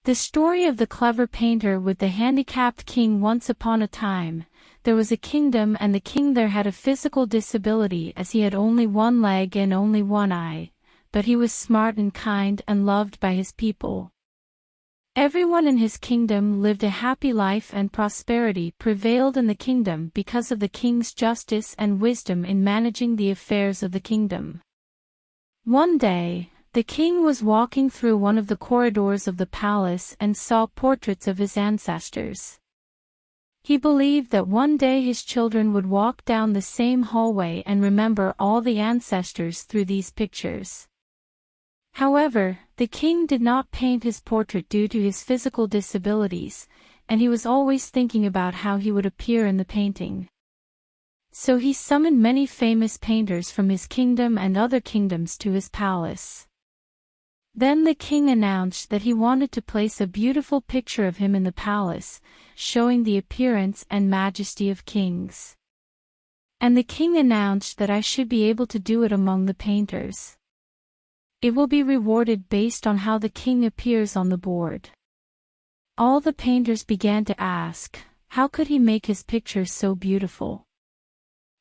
The story of the clever painter with the handicapped king. Once upon a time, there was a kingdom, and the king there had a physical disability as he had only one leg and only one eye, but he was smart and kind and loved by his people. Everyone in his kingdom lived a happy life, and prosperity prevailed in the kingdom because of the king's justice and wisdom in managing the affairs of the kingdom. One day, the king was walking through one of the corridors of the palace and saw portraits of his ancestors. He believed that one day his children would walk down the same hallway and remember all the ancestors through these pictures. However, the king did not paint his portrait due to his physical disabilities, and he was always thinking about how he would appear in the painting. So he summoned many famous painters from his kingdom and other kingdoms to his palace. Then the king announced that he wanted to place a beautiful picture of him in the palace, showing the appearance and majesty of kings. And the king announced that I should be able to do it among the painters. It will be rewarded based on how the king appears on the board. All the painters began to ask, how could he make his picture so beautiful?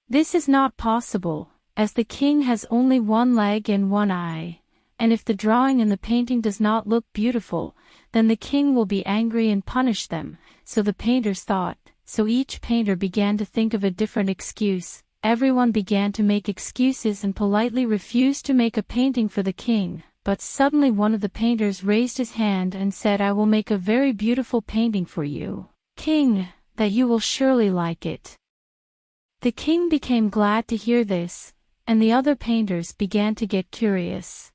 This is not possible, as the king has only one leg and one eye. And if the drawing in the painting does not look beautiful, then the king will be angry and punish them, so the painters thought. So each painter began to think of a different excuse. Everyone began to make excuses and politely refused to make a painting for the king, but suddenly one of the painters raised his hand and said, I will make a very beautiful painting for you, king, that you will surely like it. The king became glad to hear this, and the other painters began to get curious.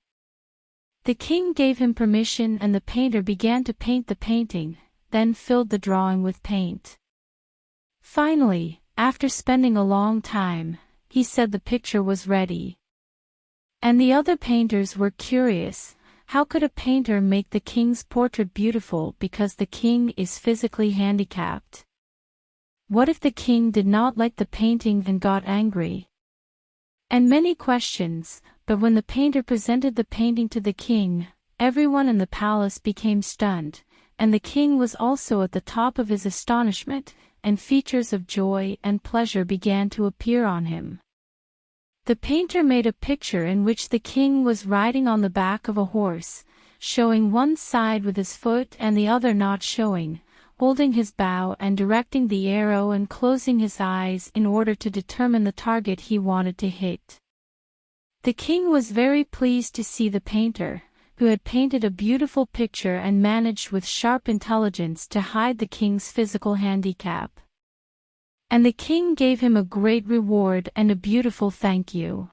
The king gave him permission, and the painter began to paint the painting, then filled the drawing with paint. Finally, after spending a long time, he said the picture was ready. And the other painters were curious. How could a painter make the king's portrait beautiful because the king is physically handicapped? What if the king did not like the painting and got angry? And many questions. But when the painter presented the painting to the king, everyone in the palace became stunned, and the king was also at the top of his astonishment, and features of joy and pleasure began to appear on him. The painter made a picture in which the king was riding on the back of a horse, showing one side with his foot and the other not showing, holding his bow and directing the arrow and closing his eyes in order to determine the target he wanted to hit. The king was very pleased to see the painter, who had painted a beautiful picture and managed with sharp intelligence to hide the king's physical handicap. And the king gave him a great reward and a beautiful thank you.